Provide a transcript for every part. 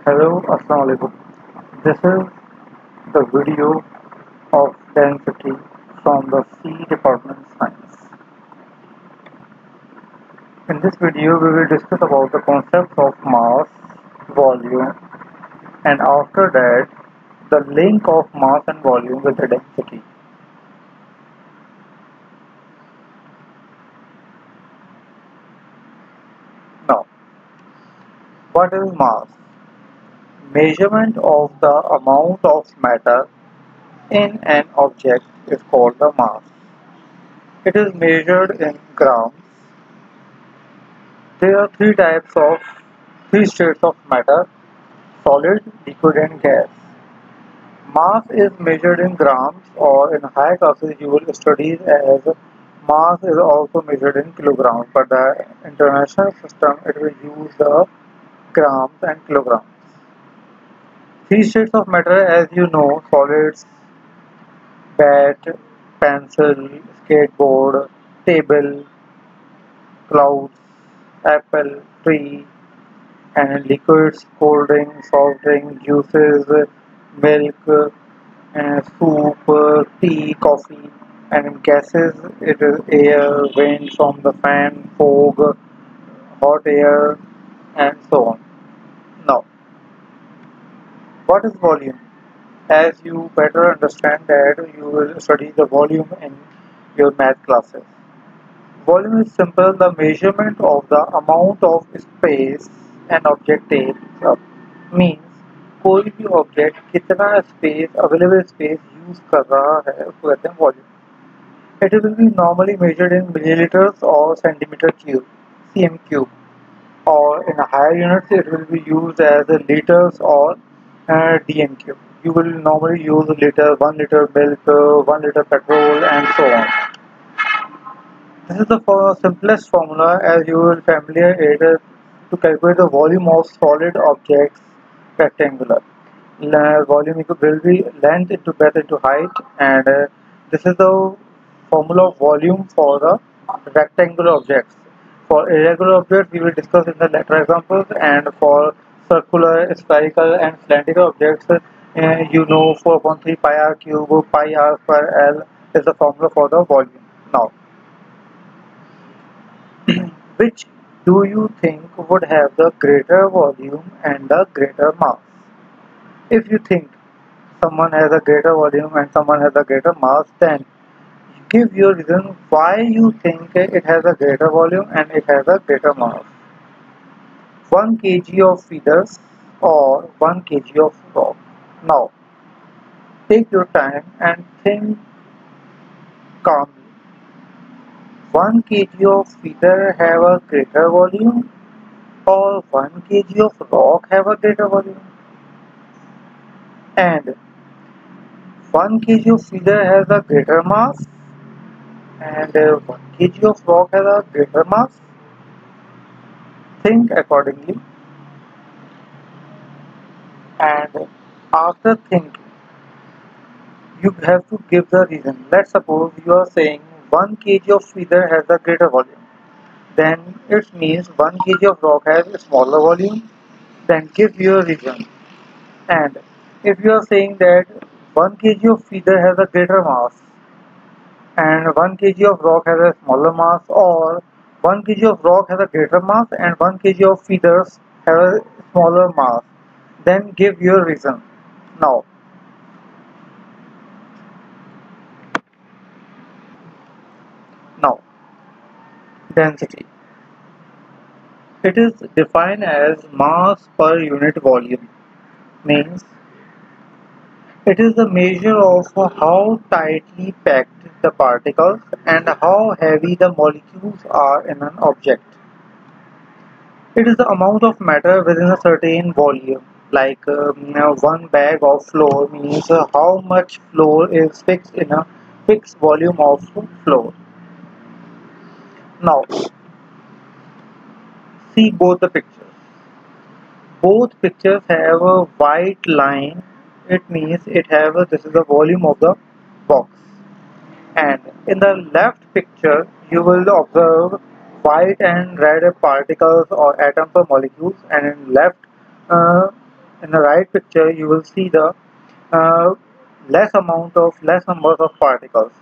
Hello, Assalamu alaikum. This is the video of density from the C Department Science. In this video, we will discuss about the concepts of mass, volume, and after that, the link of mass and volume with the density. Now, what is mass? Measurement of the amount of matter in an object is called the mass. It is measured in grams. There are three states of matter: solid, liquid and gas. Mass is measured in grams, or in higher classes you will study as mass is also measured in kilograms, but the international system it will use the grams and kilograms. Three states of matter, as you know: solids, bat, pencil, skateboard, table, clouds, apple, tree, and liquids, cold drink, soft drink, juices, milk, soup, tea, coffee, and in gases it is air, wind from the fan, fog, hot air, and so on. Now, what is volume? As you better understand that you will study the volume in your math classes. Volume is simple, the measurement of the amount of space an object takes up. Means कोई भी object कितना space available space use कर रहा है उसको कहते हैं volume. It will be normally measured in millilitres और centimetre cube cm cube, or in higher units it will be used as liters or dm cube. You will normally use liter, 1 liter milk, 1 liter petrol and so on. This is the simplest formula as you will familiar it to calculate the volume of solid objects rectangular. Volume will be length into breadth into height, and this is the formula of volume for the rectangular objects. For irregular objects we will discuss in the later examples, and for circular, spherical and cylindrical objects you know 4/3 pi r cube pi r square L is the formula for the volume. Now, which do you think would have the greater volume and the greater mass? If you think someone has a greater volume and someone has a greater mass, then give your reason why you think it has a greater volume and it has a greater mass. 1 kg of feathers or 1 kg of rock. Now, take your time and think calmly. 1 kg of feather have a greater volume or 1 kg of rock have a greater volume? And 1 kg of feather has a greater mass and 1 kg of rock has a greater mass? Think accordingly, and after thinking you have to give the reason. Let's suppose you are saying 1 kg of feather has a greater volume, then it means 1 kg of rock has a smaller volume. Then give your reason. And if you are saying that 1 kg of feather has a greater mass and 1 kg of rock has a smaller mass, or 1 kg of rock has a greater mass and 1 kg of feathers have a smaller mass, then give your reason. Now, now, density. It is defined as mass per unit volume. Means it is the measure of how tightly packed the particles and how heavy the molecules are in an object. It is the amount of matter within a certain volume. Like one bag of flour means how much flour is fixed in a fixed volume of flour. Now, see both the pictures. Both pictures have a white line. It means this is the volume of the box. And in the left picture, you will observe white and red particles or atoms or molecules, and in left in the right picture, you will see the uh, less numbers of particles.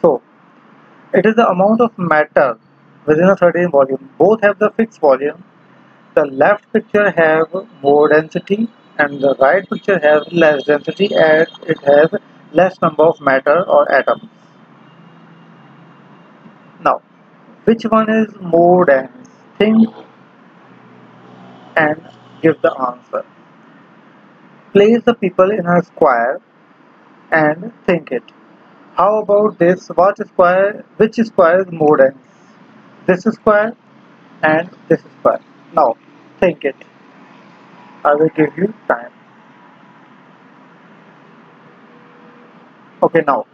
So it is the amount of matter within a certain volume. Both have the fixed volume. The left picture have more density and the right picture has less density as it has less number of matter or atoms. Now, which one is more dense? Think and give the answer. Place the people in a square and think it. How about this? Which square is more dense? This square and this square. Now, think it. I will give you time. Okay, now,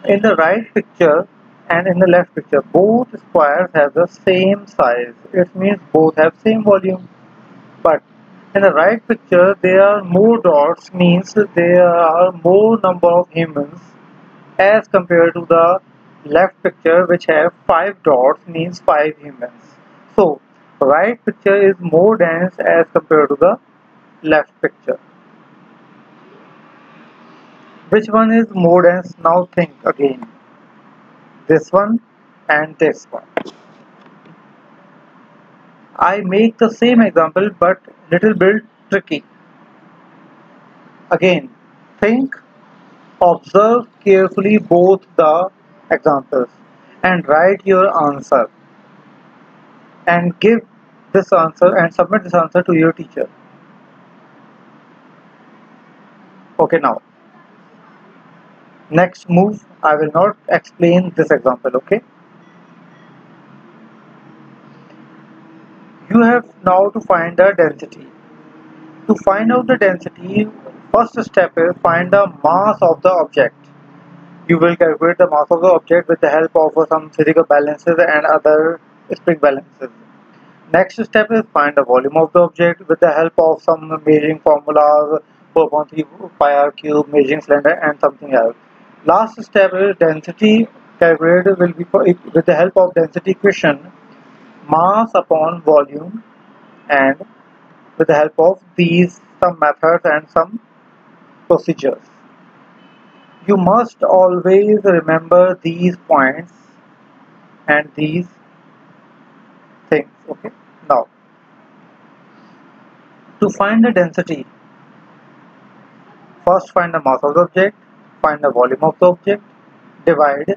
in the right picture and in the left picture, both squares have the same size. It means both have same volume. But in the right picture, there are more dots, means there are more number of humans as compared to the left picture which have 5 dots, means 5 humans. So right picture is more dense as compared to the left picture. Which one is more dense? Now think again. This one and this one. I make the same example but little bit tricky. Again, think, observe carefully both the examples and write your answer and give this answer and submit this answer to your teacher. Okay, now next move, I will not explain this example. Okay, you have now to find the density. To find out the density, first step is find the mass of the object. You will calculate the mass of the object with the help of some physical balances and other spring balances. Next step is find the volume of the object with the help of some measuring formulas, 4.3 pi r cube, measuring cylinder and something else. Last step is density calculated will be with the help of density equation, mass upon volume, and with the help of these some methods and some procedures. You must always remember these points and these things. Okay. Now, to find the density, first find the mass of the object, find the volume of the object, divide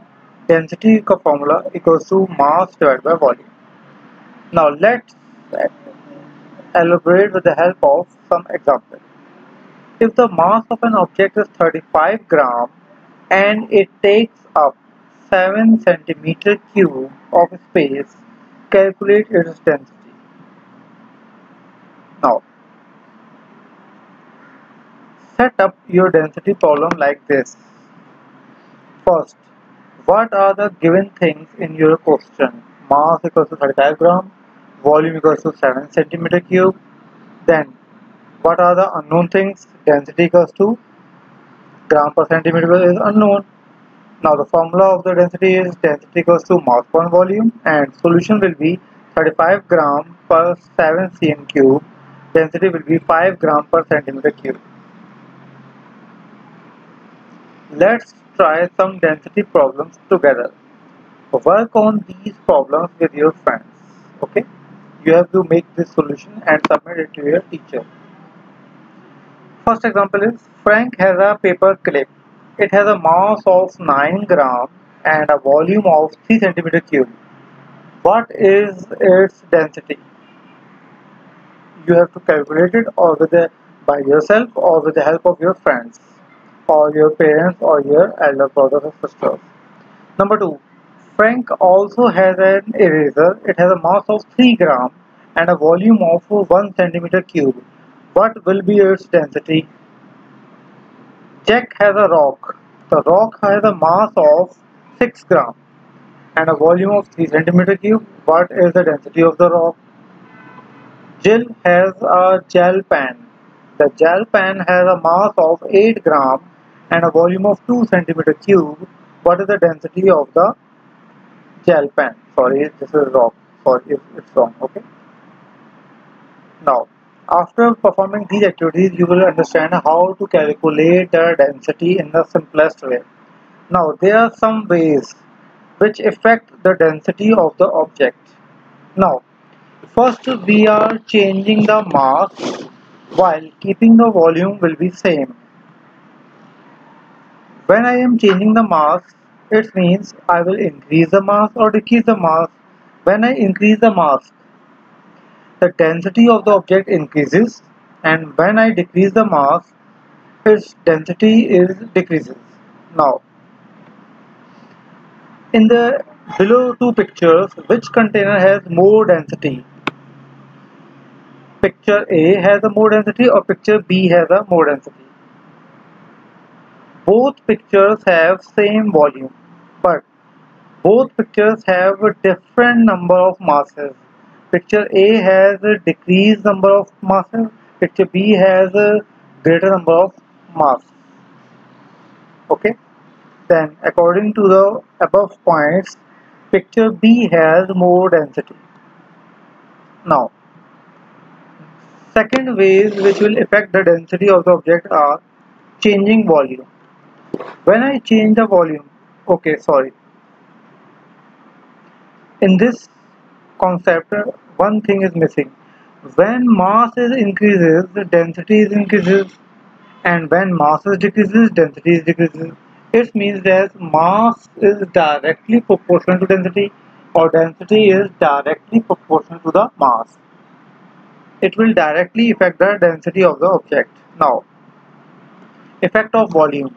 density formula equals to mass divided by volume. Now let's elaborate with the help of some example. If the mass of an object is 35 gram and it takes up 7 centimeter cube of space, calculate its density. Now set up your density problem like this. First, what are the given things in your question? Mass equals to 35 gram, volume equals to 7 centimeter cube. Then, what are the unknown things? Density equals to gram per centimeter is unknown. Now, the formula of the density is density equals to mass per volume, and solution will be 35 gram per 7 cm cube. Density will be 5 gram per centimeter cube. Let's try some density problems together. Work on these problems with your friends. Okay, you have to make this solution and submit it to your teacher. First example is Frank has a paper clip. It has a mass of 9 gram and a volume of 3 centimeter cube. What is its density? You have to calculate it or by yourself or with the help of your friends or your parents or your elder brothers or sisters. Number 2. Frank also has an eraser. It has a mass of 3 gram and a volume of 1 centimeter cube. What will be its density? Jack has a rock. The rock has a mass of 6 gram and a volume of 3 centimeter cube. What is the density of the rock? Jill has a gel pen. The gel pen has a mass of 8 gram and a volume of 2 centimeter cube. What is the density of the gel pen? Sorry, this is wrong. Sorry if it's wrong. Okay. Now, After performing these activities, you will understand how to calculate the density in the simplest way. Now, there are some ways which affect the density of the object. Now, first we are changing the mass while keeping the volume will be same. When I am changing the mass, it means I will increase the mass or decrease the mass. When I increase the mass, the density of the object increases, and when I decrease the mass, its density is decreases. Now, in the below two pictures, which container has more density? Picture A has a more density or picture B has a more density? Both pictures have same volume, but both pictures have a different number of masses. Picture A has a decreased number of masses, picture B has a greater number of mass. Okay, then according to the above points, picture B has more density. Now, second ways which will affect the density of the object are changing volume. When I change the volume, okay, sorry, in this concept, one thing is missing. When mass is increases, the density is increases, and when mass is decreases, density is decreases. It means that mass is directly proportional to density, or density is directly proportional to the mass. It will directly affect the density of the object. Now, effect of volume.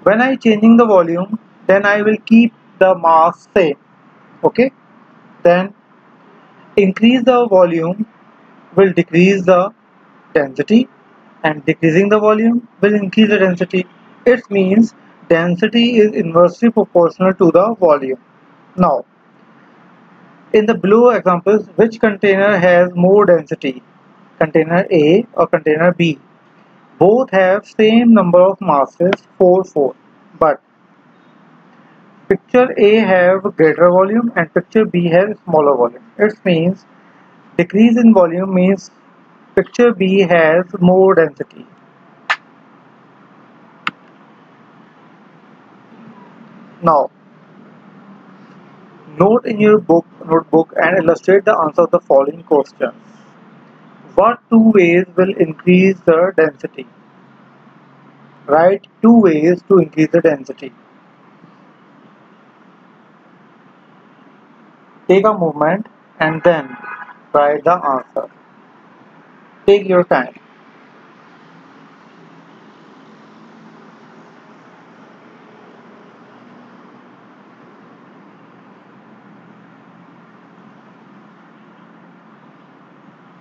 When I changing the volume, then I will keep the mass same. Okay. Then increase the volume will decrease the density, and decreasing the volume will increase the density. It means density is inversely proportional to the volume. Now, in the below examples, which container has more density? Container A or container B? Both have same number of masses, 4, 4. But picture A have greater volume and picture B has smaller volume. It means decrease in volume means picture B has more density. Now, note in your notebook and illustrate the answer of the following questions. What two ways will increase the density? Write two ways to increase the density. Take a moment and then write the answer. Take your time.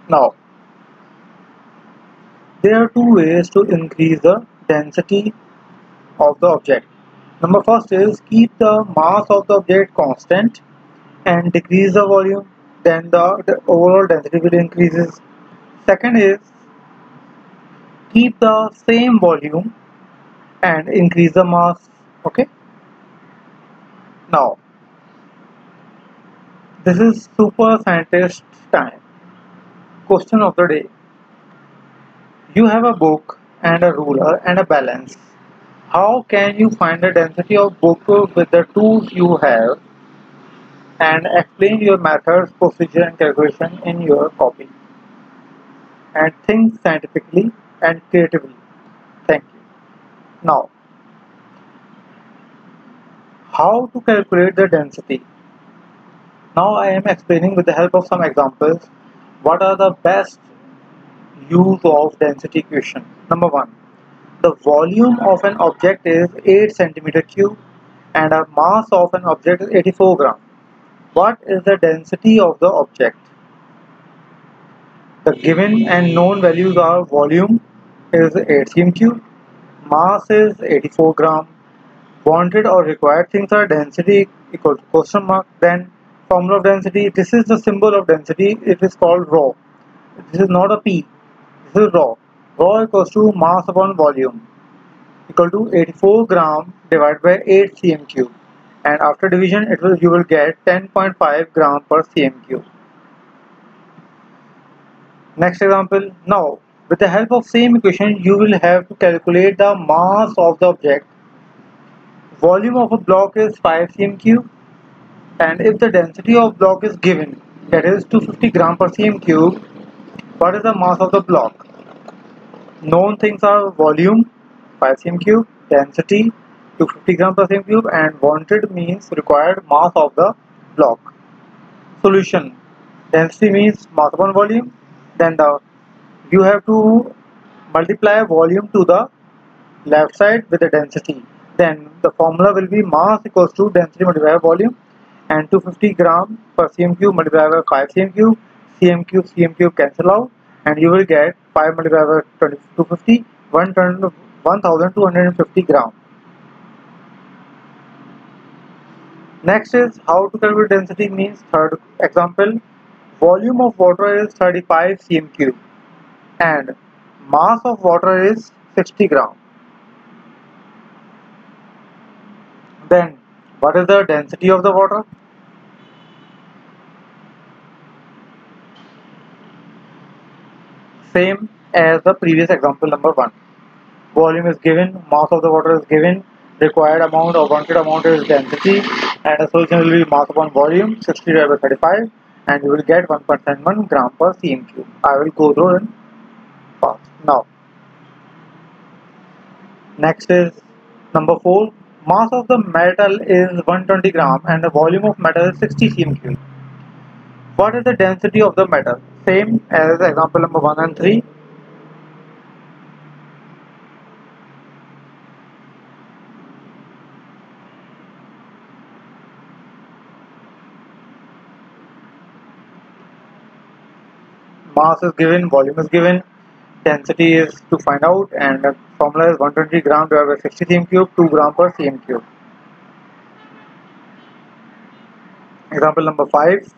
Now, there are two ways to increase the density of the object. Number first is keep the mass of the object constant and decrease the volume, then the overall density will increases. Second is keep the same volume and increase the mass. Okay. Now, this is super scientist time. Question of the day. You have a book and a ruler and a balance. How can you find the density of book with the tools you have, and explain your methods, procedure and calculation in your copy, and think scientifically and creatively. Thank you. Now, how to calculate the density? Now I am explaining with the help of some examples what are the best use of density equation. Number one, the volume of an object is 8 centimeter cube and a mass of an object is 84 gram. What is the density of the object? The given and known values are volume is 8 cm cube, mass is 84 gram, wanted or required things are density equal to question mark, then formula of density, this is the symbol of density, it is called rho. This is not a P, this is rho. Rho equals to mass upon volume equal to 84 gram divided by 8 cm cube, and after division you will get 10.5 gram per cm cube. Next example. Now, with the help of same equation, you will have to calculate the mass of the object. Volume of a block is 5 cm cube, and if the density of block is given, that is 250 gram per cm cube, what is the mass of the block? Known things are volume 5 cm cube, density 250 gram per cm cube, and wanted means required mass of the block. Solution. Density means mass upon volume. Then you have to multiply volume to the left side with the density. Then the formula will be mass equals to density multiplied by volume, and 250 gram per cm cube multiplied by 5 cm cube cancel out, and you will get 5 multiplied by 250, 1250 gram. Next is how to calculate density means third example. Volume of water is 35 cm cube and mass of water is 60 gram. Then what is the density of the water? Same as the previous example number 1. Volume is given, mass of the water is given, required amount or wanted amount is density, and the solution will be mass upon volume 60 divided by 35, and you will get 1.71 gram per cm cube. I will go through in fast. Now, next is number 4. Mass of the metal is 120 gram and the volume of metal is 60 cm cube. What is the density of the metal? Same as example number 1 and 3. Mass is given, volume is given, density is to find out, and the formula is 120 gram divided by 60 cm cube, 2 gram per cm cube. Example number 5.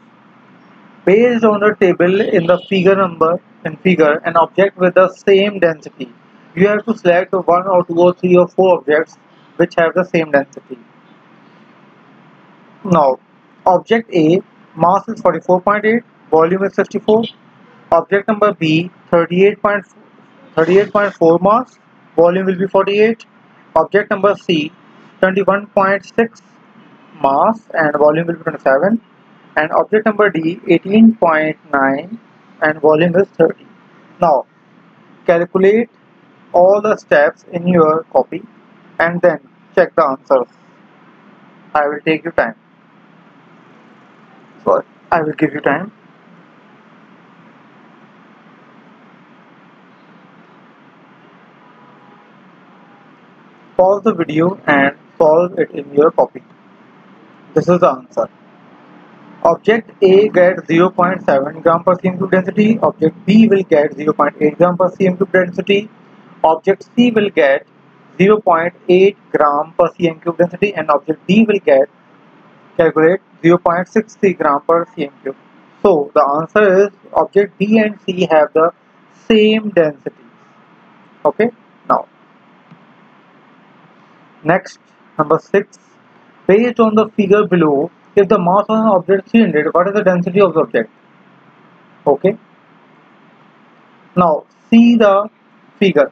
Based on the table in the figure, an object with the same density. You have to select 1 or 2 or 3 or 4 objects which have the same density. Now, object A, mass is 44.8, volume is 54. Object number B, 38.4 mass, volume will be 48. Object number C, 21.6 mass and volume will be 27. And object number D, 18.9 and volume is 30. Now, calculate all the steps in your copy and then check the answers. I will take your time. So, I will give you time. Pause the video and solve it in your copy. This is the answer. Object A gets 0.7 gram per cm cube density. Object B will get 0.8 gram per cm cube density. Object C will get 0.8 gram per cm cube density, and object D will get calculate 0.63 gram per cm cube. So the answer is object B and C have the same density. Okay. Now next, number 6. Based on the figure below, if the mass of an object is 300, what is the density of the object? Okay. Now see the figure.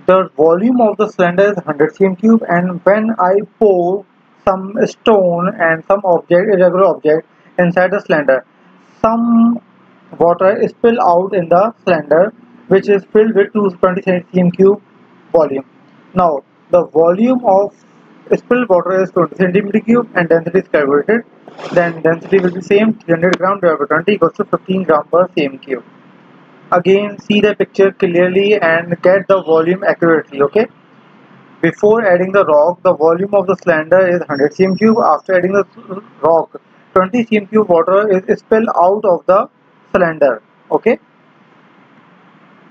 The volume of the cylinder is 100 cm cube, and when I pour some stone and some object, irregular object, inside the cylinder, some water is spilled out in the cylinder, which is filled with 220 cm cube volume. Now the volume of spilled water is 20 cm cube and density is calculated. Then density will be same, 300 gram divided by 20 equals to 15 gram per cm cube. Again, see the picture clearly and get the volume accurately. Okay. Before adding the rock, the volume of the cylinder is 100 cm cube. After adding the rock, 20 cm cube water is spilled out of the cylinder. Okay.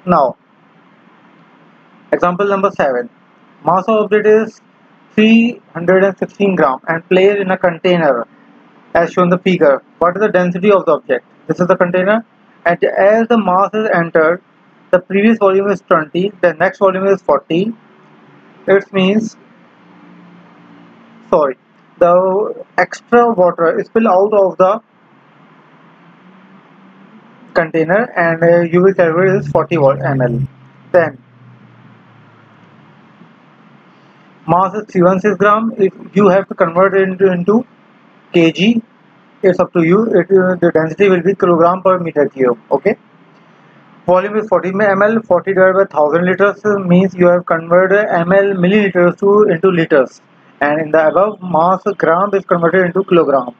Now, example number 7. Mass of object is 316 gram and placed in a container as shown in the figure. What is the density of the object? This is the container, and as the mass is entered, the previous volume is 20, the next volume is 40. It means, sorry, the extra water is spilled out of the container, and you will calculate this 40 ml. Then mass is 316 gram. If you have to convert it into kg, it's up to you. The density will be kilogram per meter cube. Okay. Volume is 40 ml. 40 divided by 1000 liters means you have converted ml milliliters to into liters. And in the above, mass gram is converted into kilogram.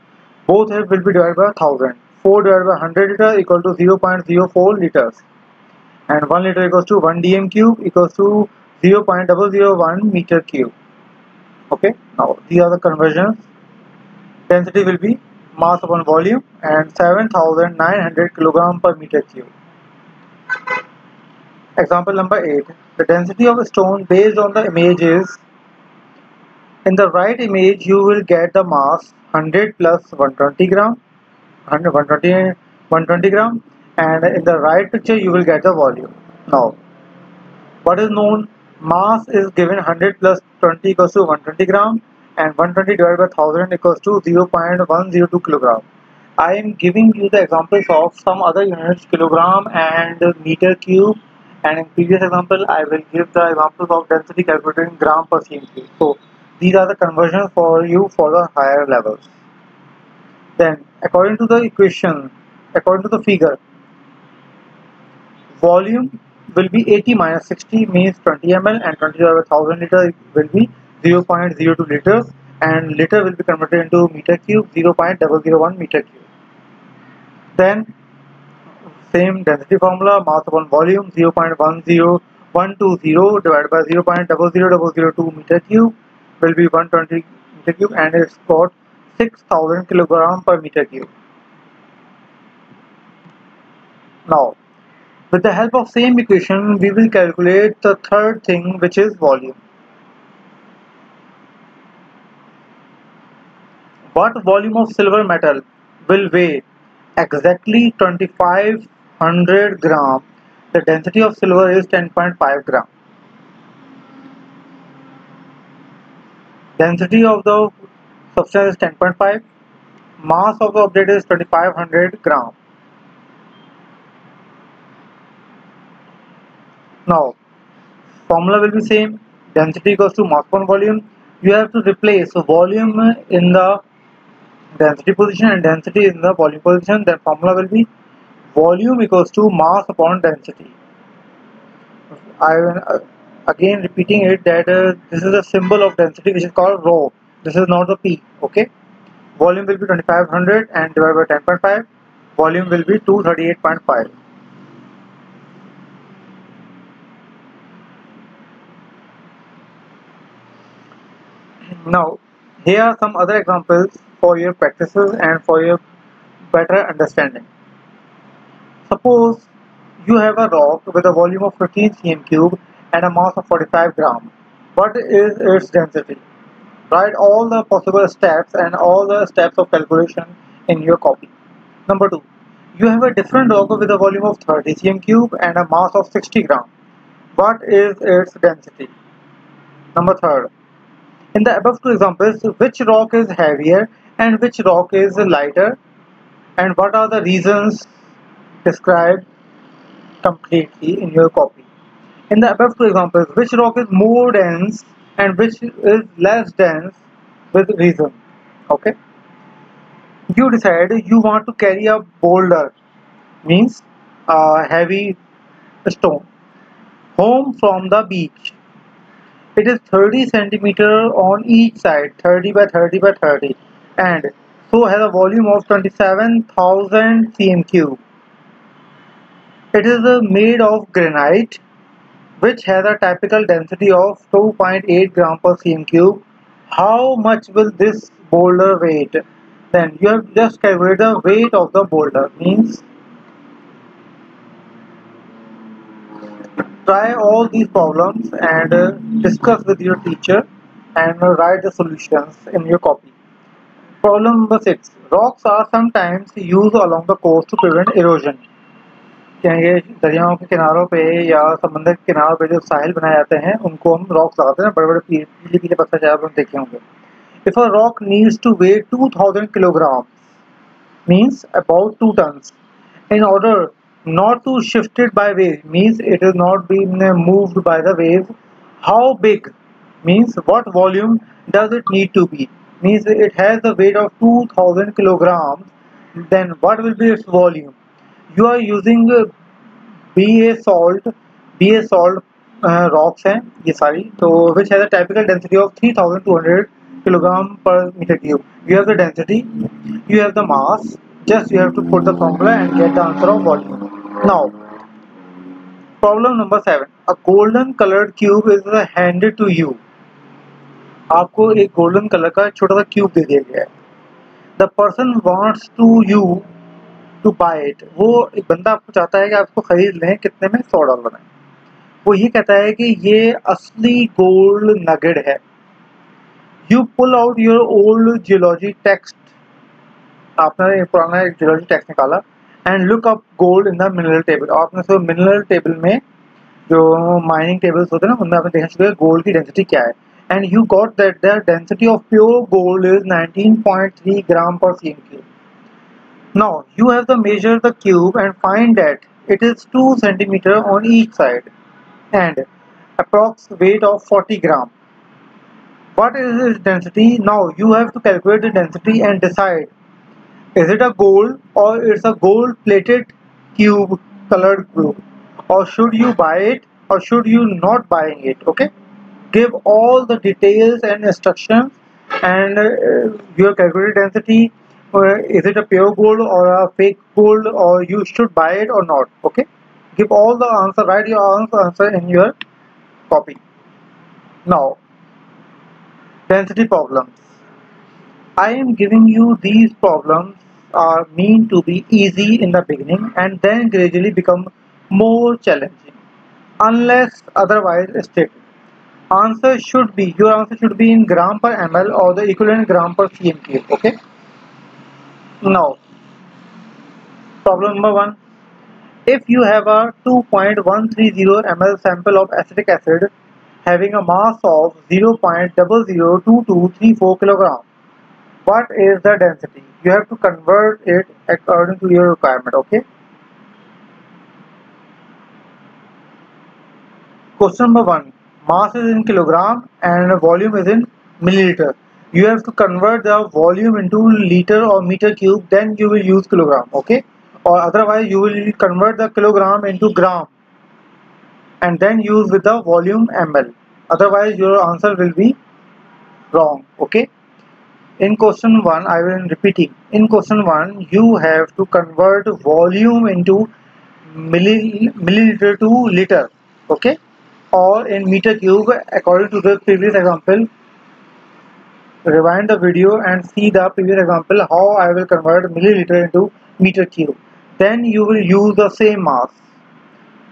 Both will be divided by 1000. 4 divided by 100 liters equal to 0.04 liters. And 1 liter equals to 1 dm cube equals to 0.001 meter cube. Okay. Now these are the conversions. Density will be mass upon volume and 7900 kilogram per meter cube. Example number 8. The density of a stone based on the image is, in the right image you will get the mass 100 plus 120 gram, 120 gram, and in the right picture you will get the volume. Now, what is known? Mass is given 100 plus 20 equals to 120 gram, and 120 divided by 1000 equals to 0.102 kilogram. I am giving you the examples of some other units, kilogram and meter cube, and in previous example I will give the examples of density calculated in gram per cm cube. So these are the conversions for you for the higher levels. Then according to the equation, according to the figure, volume will be 80 minus 60 means 20 ml, and 20 divided by 1000 liter will be 0.02 liters, and liter will be converted into meter cube, 0.001 meter cube. Then same density formula, mass upon volume 0.10120 divided by 0.00002 meter cube will be 120 meter cube, and it's got 6000 kilogram per meter cube. Now, with the help of same equation, we will calculate the third thing, which is volume. What volume of silver metal will weigh exactly 2500 gram? The density of silver is 10.5 gram. Density of the substance is 10.5. Mass of the object is 2500 gram. Now, formula will be same. Density equals to mass upon volume. You have to replace volume in the density position and density in the volume position. Then formula will be volume equals to mass upon density. I again repeating it that this is a symbol of density which is called rho. This is not the P. Okay. Volume will be 2500 and divided by 10.5. Volume will be 238.5. Now, here are some other examples for your practices and for your better understanding. Suppose you have a rock with a volume of 15 cm cube and a mass of 45 gram. What is its density? Write all the possible steps and all the steps of calculation in your copy. Number 2. You have a different rock with a volume of 30 cm cube and a mass of 60 gram. What is its density? Number 3. In the above two examples, which rock is heavier and which rock is lighter, and what are the reasons described completely in your copy? In the above two examples, which rock is more dense and which is less dense with reason? Okay. You decide you want to carry a boulder, means a heavy stone, home from the beach. It is 30 centimeter on each side, 30 by 30 by 30, and so has a volume of 27,000 cm cube. It is made of granite, which has a typical density of 2.8 gram per cm cube. How much will this boulder weigh? Then you have just calculated the weight of the boulder, means try all these problems and discuss with your teacher and write the solutions in your copy. Problem number 6. Rocks are sometimes used along the coast to prevent erosion. ये दरियाओं के किनारों पे या समंदर के किनारों पे जो साहिल बनाए जाते हैं उनको हम रॉक्स लगाते हैं, बड़े बड़े पीले पीले पत्थर शायद आप देखे होंगे. If a rock needs to weigh 2000 kilograms, means about 2 tons, in order Not to shifted by wave means it is not being moved by the wave. How big means what volume does it need to be, means it has the weight of 2000 kilograms, then what will be its volume. You are using BA salt, BA salt rocks हैं ये सारी, तो which has a typical density of 3200 kilogram per meter cube. You have the density, you have the mass, just you have to put the formula and get the answer of volume. Now problem number 7, a golden colored cube is handed to you. आपको एक golden colour का छोटा सा cube दे दिया गया है. The person wants to you to buy it. वो एक बंदा आपको चाहता है कि आप इसको खरीद लें, कितने में, $100 में. वो ये कहता है कि ये असली गोल्ड नगेट है. You pull out your old geology text. आपने एक पुराना जियोलॉजी टेक्स्ट निकाला and look up gold in the mineral table. आपने सो मिनरल टेबल में जो माइनिंग टेबल्स होते हैं ना, उनमें आपने देखना शुरू किया गोल्ड की डेंसिटी क्या है. And you got that the density of pure gold is 19.3 gram per cm cube. Now you have to measure the cube and find that it is 2 centimeter on each side and approx weight of 40 gram. What is its density? Now you have to calculate the density and decide, is it a gold or it's a gold plated cube colored cube, or should you buy it or should you not buying it. Okay, give all the details and instructions and your calculated density, is it a pure gold or a fake gold, or you should buy it or not. Okay, give all the answer, write your answer in your copy. Now density problems. I am giving you these problems are meant to be easy in the beginning and then gradually become more challenging unless otherwise stated. Your answer should be in gram per ml or the equivalent gram per cm cube. Okay. Now problem number 1, if you have a 2.130 ml sample of acetic acid having a mass of 0.002234 kilogram, what is the density? You have to convert it according to your requirement. Okay. Question number 1, mass is in kilogram and volume is in milliliter. You have to convert the volume into liter or meter cube, then you will use kilogram. Okay, or otherwise you will convert the kilogram into gram and then use with the volume ml, otherwise your answer will be wrong. Okay. In question 1, I will repeating. In question 1, you have to convert volume into milliliter to liter. Okay, or in meter cube according to the previous example. Rewind the video and see the previous example how I will convert milliliter into meter cube. Then you will use the same mass.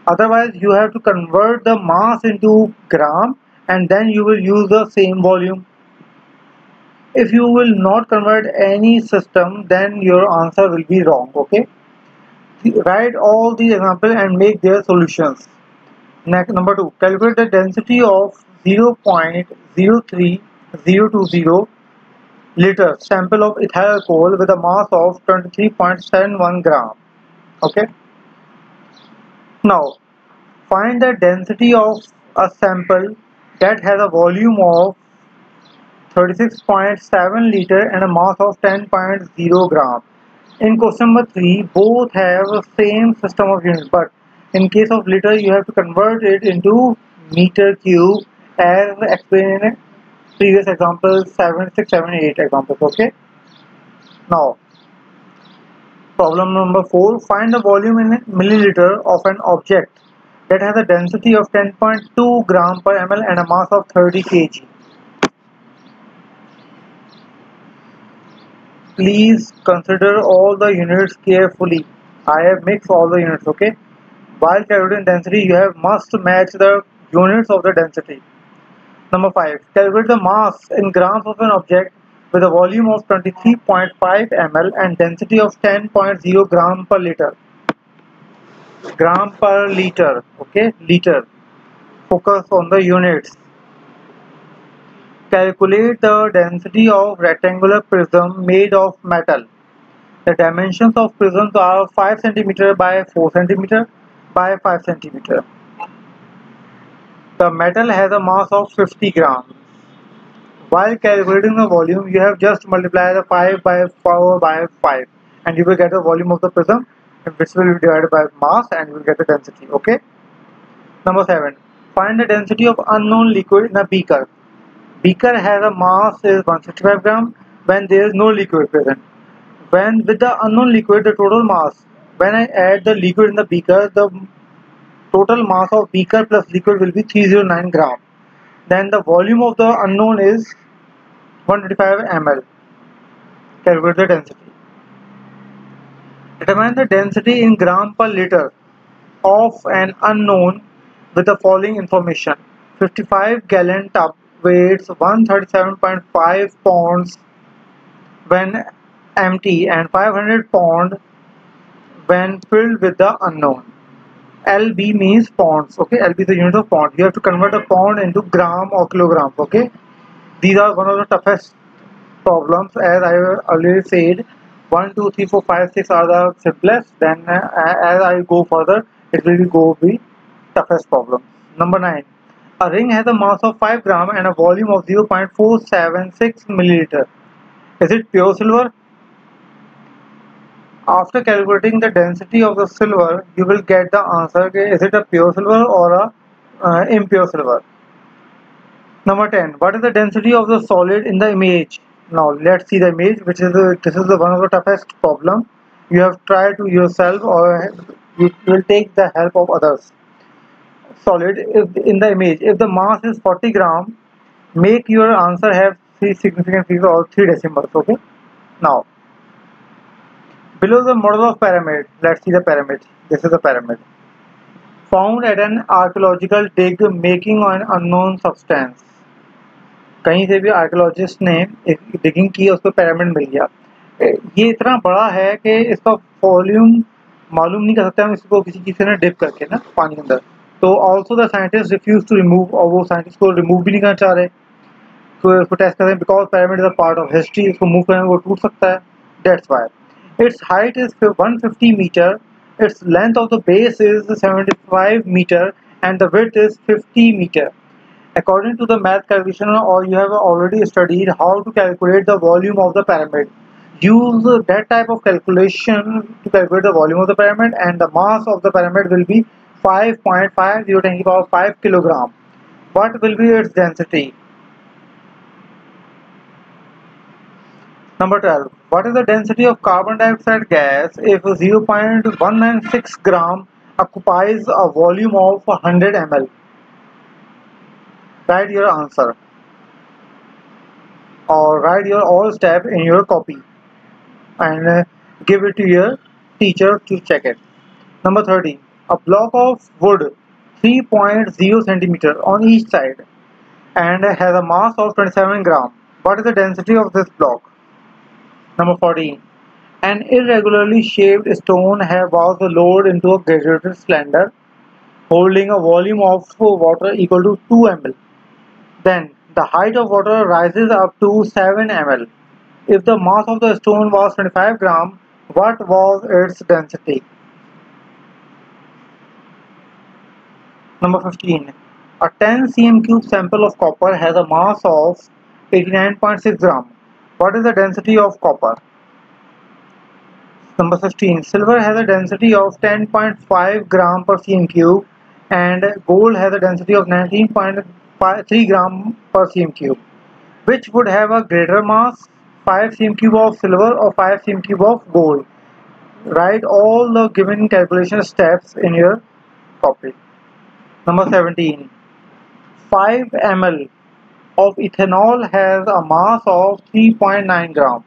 Otherwise you have to convert the mass into gram and then you will use the same volume. If you will not convert any system, then your answer will be wrong. Okay, write all the examples and make their solutions. Next, number 2, calculate the density of 0.03020 liter sample of ethyl alcohol with a mass of 23.71 gram. Okay. Now find the density of a sample that has a volume of 36.7 liter and a mass of 10.0 gram. In question number 3, both have the same system of units, but in case of liter you have to convert it into meter cube as explained in previous examples 7, 6, 7, 8 examples. Okay. Now problem number 4, find the volume in milliliter of an object that has a density of 10.2 gram per ml and a mass of 30 kg. Please consider all the units carefully. I have mixed all the units. Okay. While calculating density, you must match the units of the density. Number 5, calculate the mass in grams of an object with a volume of 23.5 ml and density of 10.0 gram per liter. Gram per liter. Okay, liter. Focus on the units. Calculate the density of rectangular prism made of metal. The dimensions of prisms are 5 cm by 4 cm by 5 cm. The metal has a mass of 50 grams. While calculating the volume, you have just multiplied the 5 by 4 by 5 and you will get the volume of the prism, which will be divided by mass, and you will get the density. Okay. Number 7. Find the density of unknown liquid in a beaker. Beaker has a mass is 165 gram when there is no liquid present. When with the unknown liquid, the total mass, when I add the liquid in the beaker, the total mass of beaker plus liquid will be 309 gram. Then the volume of the unknown is 125 ml. Calculate the density. Determine the density in gram per liter of an unknown with the following information. 55 gallon tub weighs 137.5 pounds when empty and 500 pound when filled with the unknown. LB means pounds. Okay, LB is the unit of pound. You have to convert a pound into gram or kilograms. Okay, these are one of the toughest problems, as I already said. 1, 2, 3, 4, 5, 6 are the simplest. Then as I go further, it will be toughest problem. Number 9. A ring has a mass of 5 gram and a volume of 0.476 milliliter. Is it pure silver? After calculating the density of the silver, you will get the answer. Is it a pure silver or a impure silver? Number 10. What is the density of the solid in the image? Now let's see the image, which is this is one of the toughest problem. You have tried to yourself or you will take the help of others. Solid, if in the image, if the mass is 40 gram, make your answer have 3 significant figures or 3 decimals. Okay. Now below the model of pyramid, let's see the pyramid. This is the pyramid found at an archaeological dig making an unknown substance. कहीं से भी archaeologist ने एक digging की, उसको pyramid मिल गया. ये इतना बड़ा है कि इसका वॉल्यूम मालूम नहीं कर सकते हम इसको किसी चीज़ से ना डिप करके ना पानी के अंदर. तो also the scientist refuse to remove, और वो साइंटिस्ट को रिमूव भी नहीं करना चाह रहे, तो इसको टेस्ट कर रहे हैं because pyramid is a part of history. इसको मूव करेंगे वो टूट सकता है. That's why its height is 150 metre, its length of the base is 75 meter and the width is 50 meter. According to the math calculation, or you have already studied how to calculate the volume of the pyramid. Use that type of calculation to calculate the volume of the pyramid, and the mass of the pyramid will be 5.50 10 to the power 5 kilogram. What will be its density? Number 12. What is the density of carbon dioxide gas if 0.196 gram occupies a volume of 100 ml? Write your answer or write your all step in your copy and give it to your teacher to check it. Number 30. A block of wood 3.0 centimeter on each side and has a mass of 27 gram. What is the density of this block? Number 14. An irregularly shaped stone was lowered into a graduated cylinder holding a volume of water equal to 2 ml. Then the height of water rises up to 7 ml. If the mass of the stone was 25 gram, what was its density? Number 15. A 10 cm cube sample of copper has a mass of 89.6 gram. What is the density of copper? Number 16. Silver has a density of 10.5 gram per cm cube and gold has a density of 19.3 gram per cm cube. Which would have a greater mass, 5 cm cube of silver or 5 cm cube of gold? Write all the given calculation steps in your copy. Number 17. 5 ml of ethanol has a mass of 3.9 gram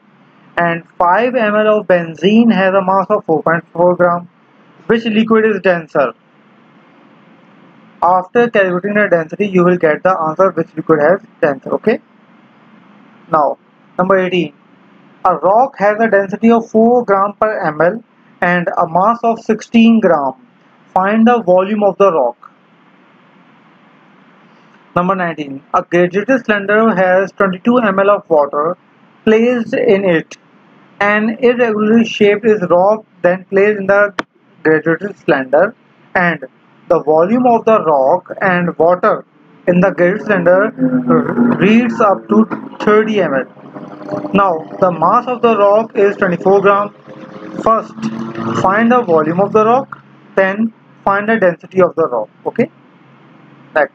and 5 ml of benzene has a mass of 4.4 gram. Which liquid is denser? After calculating the density, you will get the answer which liquid has denser. Okay. Now, number 18. A rock has a density of 4 gram per ml and a mass of 16 gram. Find the volume of the rock. Number 19. A graduated cylinder has 22 ml of water placed in it. An irregularly shaped is rock then placed in the graduated cylinder, and the volume of the rock and water in the graduated cylinder reads up to 30 ml. Now the mass of the rock is 24 gram. First, find the volume of the rock, then find the density of the rock. Okay, next.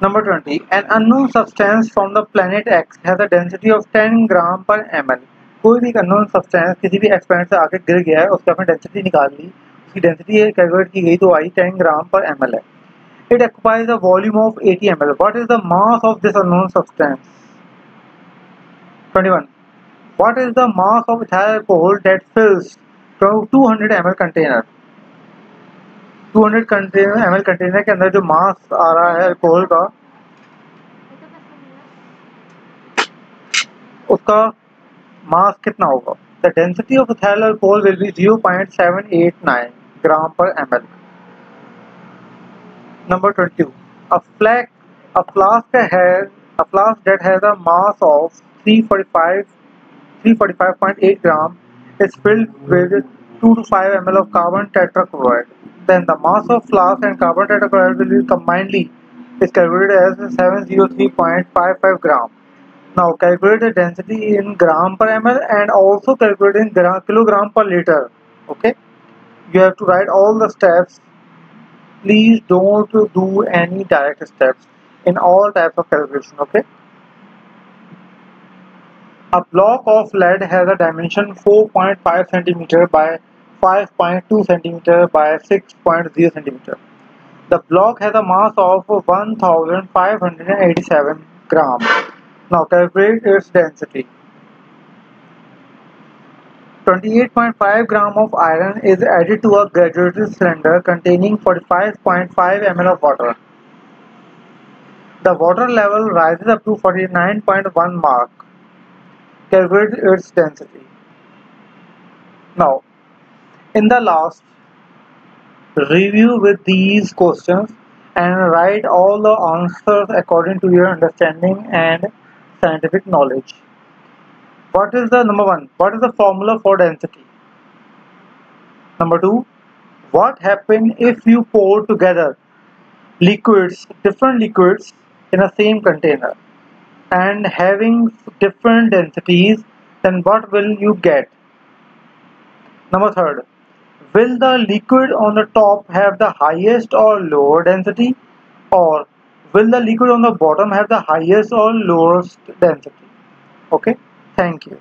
Number 20. An unknown substance from the planet X has a density of 10 gram per ml. कोई भी unknown substance किसी भी experiment से आके गिर गया है, उसकी आपने डेंसिटी निकाल ली, उसकी डेंसिटी कैलकुलेट की गई तो आई 10 ग्राम पर ml है. It occupies a volume of 80 ml. What is the mass of this unknown substance? 21. What is the mass of ethyl alcohol that fills 200 ml container? 200 ml container के अंदर जो मास आ रहा है अल्कोहल का, उसका मास कितना होगा? The density of ethyl alcohol will be 0.789 gram per ml. Number 22. A flask that has a mass of 345.8 gram is filled with 2 to 5 ml of carbon tetrachloride. Then the mass of flask and carbon tetrachloride will be combinedly is calculated as 703.55 gram. Now calculate the density in gram per ml and also calculate in kilogram per liter. Okay, you have to write all the steps. Please don't do any direct steps in all types of calculation. Okay, a block of lead has a dimension 4.5 centimeter by 5.2 centimeter by 6.0 centimeter. The block has a mass of 1587 gram. Now calculate its density. 28.5 gram of iron is added to a graduated cylinder containing 45.5 ml of water. The water level rises up to 49.1 mark. Calculate its density. Now, in the last, review with these questions and write all the answers according to your understanding and scientific knowledge. What is the number 1? What is the formula for density? Number 2. What happens if you pour together different liquids in a same container and having different densities, then what will you get? Number 3. Will the liquid on the top have the highest or lower density, or will the liquid on the bottom have the highest or lowest density? Okay, thank you.